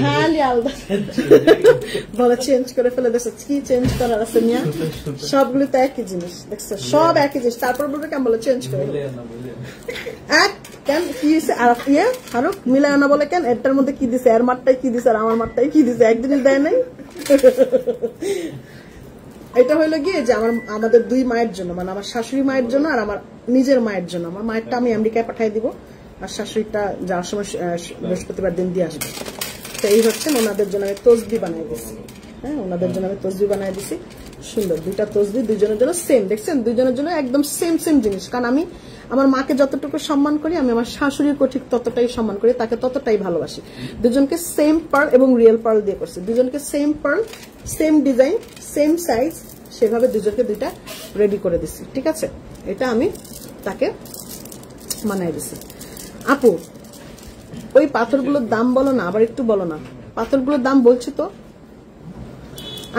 খালি আলাদা বলে চেঞ্জ করে ফেলে দেখছো কি চেঞ্জ করার আছে মিয়া সবগুলো তো একই জিনিস দেখছো সব একই জিনিস তারপর বলবে কেমন বলে চেঞ্জ করে এক কেন কি আর ইয়ে আরো মিলায় না বলে কেন এটার মধ্যে কি দিছে এর মারটাই কি দিছে আর আমার মারটাই কি দিছে এক জিনিস দেয় নাই এটা হইলো গিয়ে যে আমাদের দুই মায়ের জন্য মানে আমার শাশুড়ি মায়ের জন্য আর আমার নিজের মায়ের জন্য আমার মায়েরটা আমি আমেরিকায় পাঠিয়ে দিব আর শাশুড়িটা যাওয়ার সময় বৃহস্পতিবার দিন দিয়ে আসবে তো এই হচ্ছে ওনাদের জন্য আমি তসবি বানাই দিছি হ্যাঁ ওনাদের জন্য আমি তসবি বানাই দিছি সুন্দর দুইটা তসবি দুইজনের জন্য সেম দেখছেন দুইজনের জন্য একদম সেম সেম জিনিস কারণ আমি আমার মাকে যতটুকু সম্মান করি আমি আমার শাশুড়িকে ঠিক ততটাই সম্মান করি তাকে ততটাই ভালোবাসি দুজনকে সেম পার্ল এবং রিয়েল পার্ল দিয়ে করছি দুজনকে same pearl same design same size সেভাবে দুজনকে দুইটা রেডি করে দিছি ঠিক আছে এটা আমি তাকে বানাই দিছি আপু ওই পাথরগুলোর দাম বলো না আবার একটু বলো না পাথরগুলোর দাম বলছি তো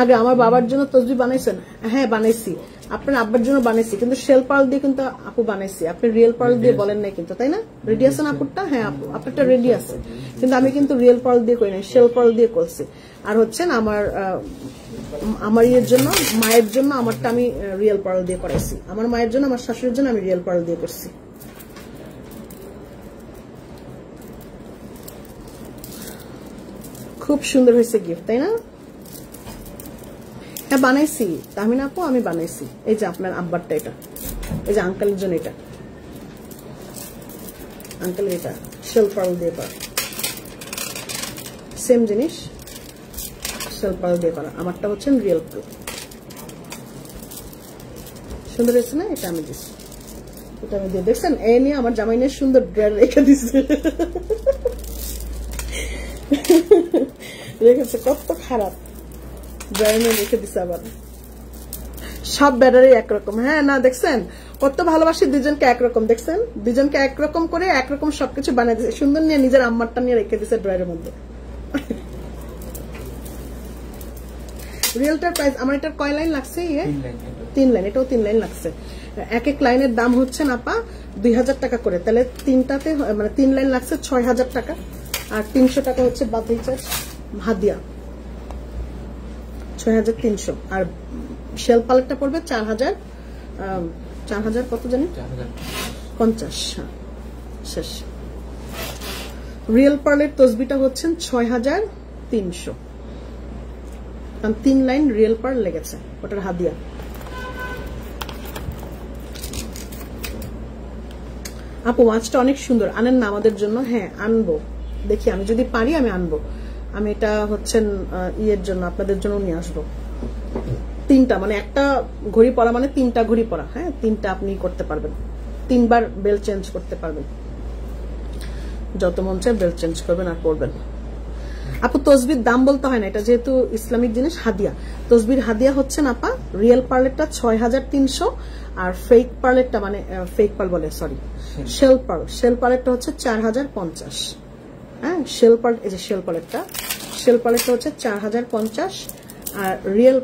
আগে আমার বাবার জন্য তসবি বানাইছেন হ্যাঁ বানাইছি আপনার আব্বার জন্য বানাইছি কিন্তু শেল পার্ল দিয়ে কিন্তু আপু বানাইছি আপনি রিয়েল পার্ল দিয়ে বলেন নাই কিন্তু তাই না রেডি আছেন আপুরটা হ্যাঁ আপু আপনারটা রেডি আছে কিন্তু আমি কিন্তু রিয়েল পার্ল দিয়ে করি নাই শেল পার্ল দিয়ে করছি আর হচ্ছেন আমার ইয়ের জন্য মায়ের জন্য আমারটা আমি রিয়েল পার্ল দিয়ে করাইছি আমার মায়ের জন্য আমার শাশুড়ির জন্য আমি রিয়েল পার্ল দিয়ে করছি খুব সুন্দর হয়েছে গিফট তাই না হ্যাঁ বানাইছি তাহমিনা আপু আমি বানাইছি এই যে আপনার আব্বারটা এটা এই যে আঙ্কেলের জন্য এটা আঙ্কেলের এটা শেল পার্ল দিয়ে করা সেম জিনিস শেল পার্ল দিয়ে করা আমারটা হচ্ছে রিয়েল পার্ল সুন্দর হয়েছে না এটা আমি দিচ্ছি এটা আমি দিয়ে দেখছেন এ নিয়ে আমার জামাই নিয়ে সুন্দর ড্রেস রেখে দিচ্ছে রেখেছে কত খারাপ ড্রাইনে রেখে দিছে আবার সব ব্যাটারি একরকম হ্যাঁ না দেখছেন কত ভালোবাসি দুজনকে একরকম দেখছেন দুজনকে একরকম করে একরকম সবকিছু বানিয়ে দিচ্ছে সুন্দর নিয়ে নিজের আম্মারটা নিয়ে রেখে দিছে ড্রয়ারের মধ্যে রিয়েলটার প্রাইস আমার এটার কয় লাইন লাগছে 3 লাইন এটাও 3 লাইন লাগছে এক এক লাইনের দাম হচ্ছে আপা 2000 টাকা করে তাহলে তিনটাতে মানে 3 লাইন লাগছে 6000 টাকা আর 300 টাকা হচ্ছে বাতি চার্জ হাদিয়া 6300 আর শেল পালেটটা পড়বে 4000 কত জানি 50 শেষ রিয়েল পার্লের তসবিটা হচ্ছেন 6300 কারণ 3 লাইন রিয়েল পার্ল লেগেছে ওটার হাদিয়া আপু মাছটা অনেক সুন্দর আনেন না আমাদের জন্য হ্যাঁ আনবো দেখি আমি যদি পারি আমি আনবো আমি এটা হচ্ছেন ইয়ের জন্য আপনাদের জন্য নিয়ে আসবো 3টা মানে একটা ঘড়ি পরা মানে 3টা ঘড়ি পরা হ্যাঁ 3টা আপনি করতে পারবেন 3 বার বেল চেঞ্জ করতে পারবেন যত মন চায় বেল চেঞ্জ করবেন আর করবেন আপু তসবির দাম বলতে হয় না এটা যেহেতু ইসলামিক জিনিস হাদিয়া তসবির হাদিয়া হচ্ছে আপা রিয়েল পার্লেটটা 6300 আর ফেক পার্লেটটা মানে ফেক পার্ল বলে সরি শেল পার্লেটটা হচ্ছে 4050 হ্যাঁ শেল পার্ল এই যে শেল পার্লেটটা হচ্ছে 4050 আর রিয়েল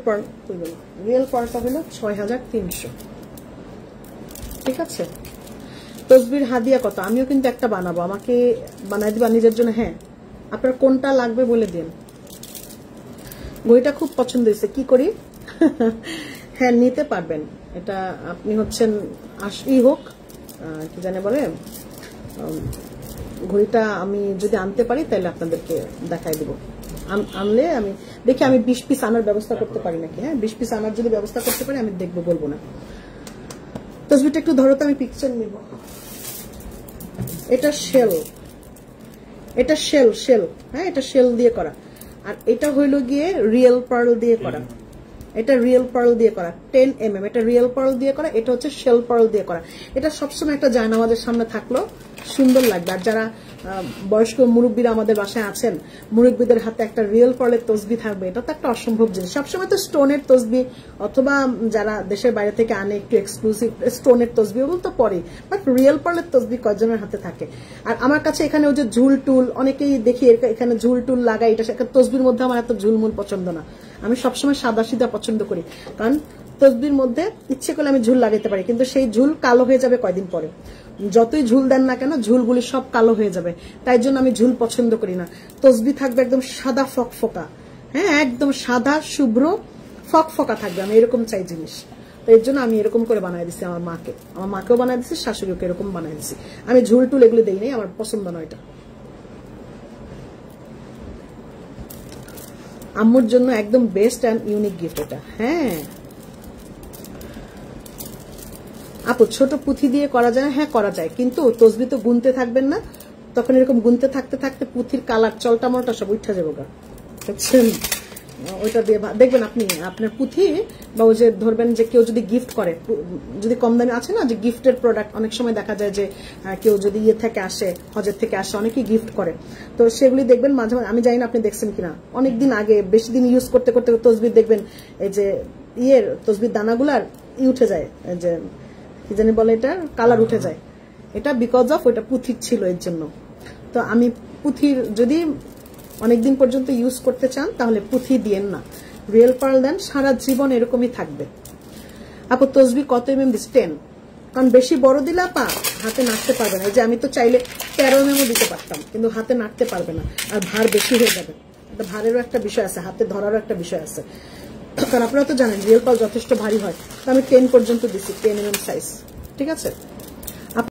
পার্লটা হলো 6300 ঠিক আছে তসবির হাদিয়া কত আমিও কিন্তু একটা বানাবো আমাকে বানাই দিবা নিজের জন্য হ্যাঁ আপনার কোনটা লাগবে বলে দিন ঘড়িটা খুব পছন্দ হয়েছে কি করি হ্যাঁ নিতে পারবেন এটা আপনি হচ্ছেন আসলেই হোক কি জানে বলে ঘড়িটা আমি যদি আনতে পারি তাহলে আপনাদেরকে দেখাই দিব আনলে আমি দেখি আমি 20 পিস আনার ব্যবস্থা করতে পারি নাকি হ্যাঁ 20 পিস আনার যদি ব্যবস্থা করতে পারি আমি দেখবো বলবো না তসবিটা একটু ধরো তো আমি পিকচার নিব এটা শেল হ্যাঁ এটা শেল দিয়ে করা আর এটা হইল গিয়ে রিয়েল পার্ল দিয়ে করা এটা রিয়েল পার্ল দিয়ে করা 10mm এটা রিয়েল পার্ল দিয়ে করা এটা হচ্ছে শেল পার্ল দিয়ে করা এটা সবসময় একটা জায়নামাজের সামনে থাকলো সুন্দর লাগবে আর যারা বয়স্ক মুরব্বীরা আমাদের বাসায় আছেন মুরব্বীদের হাতে একটা রিয়েল পার্লের তসবি থাকবে এটা তো একটা অসম্ভব জিনিস সবসময় তো স্টোনের তসবি অথবা যারা দেশের বাইরে থেকে আনে একটু এক্সক্লুসিভ স্টোনের তসবি ওগুলো তো পরে বাট রিয়েল পার্লের তসবি কয়জনের হাতে থাকে আর আমার কাছে এখানে ওই যে ঝুল টুল অনেকেই দেখি এখানে ঝুল টুল লাগাই এটা তসবির মধ্যে আমার এত ঝুলমুল পছন্দ না আমি সবসময় সাদা সিধা পছন্দ করি কারণ তসবির মধ্যে ইচ্ছে করলে আমি ঝুল লাগাইতে পারি কিন্তু সেই ঝুল কালো হয়ে যাবে কয়দিন পরে যতই ঝুল দেন না কেন ঝুলগুলি সব কালো হয়ে যাবে, তাই জন্য আমি ঝুল পছন্দ করি না। তসবি থাকবে একদম সাদা ফকফকা, হ্যাঁ একদম সাদা শুভ্র ফকফকা থাকবে, আমি এরকম চাই জিনিস। তো এর জন্য আমি এরকম করে বানাই দিচ্ছি আমার মাকেও বানাই দিচ্ছি, শাশুড়িকে এরকম বানাই দিচ্ছি। আমি ঝুল টুল এগুলো দিই নাই, আমার পছন্দ নয় এটা। আম্মুর জন্য একদম বেস্ট অ্যান্ড ইউনিক গিফট এটা। হ্যাঁ আপু ছোট পুঁথি দিয়ে করা যায়? হ্যাঁ করা যায়, কিন্তু তসবি তো গুনতে থাকবেন না, তখন এরকম গুনতে থাকতে থাকতে পুঁথির কালার চলটা মলটা সব উঠা যাবো গা, বুঝছেন? ওইটা দিয়ে দেখবেন আপনি আপনার পুঁথি, বা ওই যে ধরবেন যে কেউ যদি গিফট করে, যদি কম দামে আছে না যে গিফটের প্রোডাক্ট, অনেক সময় দেখা যায় যে কেউ যদি ইয়ে থেকে আসে, হজের থেকে আসে, অনেকেই গিফট করে, তো সেগুলি দেখবেন মাঝে মাঝে, আমি জানি না আপনি দেখছেন কিনা, অনেকদিন আগে বেশি দিন ইউজ করতে করতে তসবির দেখবেন এই যে তসবির দানাগুলার উঠে যায়, যে কি জানি বলে এটা, কালার উঠে যায়। এটা বিকজ অফ ওইটা পুঁথির ছিল, এর জন্য। তো আমি পুঁথির যদি অনেকদিন পর্যন্ত ইউজ করতে চান তাহলে পুঁথি দিয়েন না, রিয়েল পার্ল দেন, সারা জীবন এরকমই থাকবে। আপু তসবি কত mm দিস? 10, কারণ বেশি বড় দিলে আপা হাতে নাড়তে পারবে না। এই যে আমি তো চাইলে 13 mm দিতে পারতাম, কিন্তু হাতে নাড়তে পারবে না, আর ভার বেশি হয়ে যাবে। এটা ভারেরও একটা বিষয় আছে, হাতে ধরারও একটা বিষয় আছে, কারণ আপনারা তো জানেন রিয়েল পার্ল যথেষ্ট ভারী হয়। তো আমি 10 পর্যন্ত দিচ্ছি, 10 mm সাইজ, ঠিক আছে।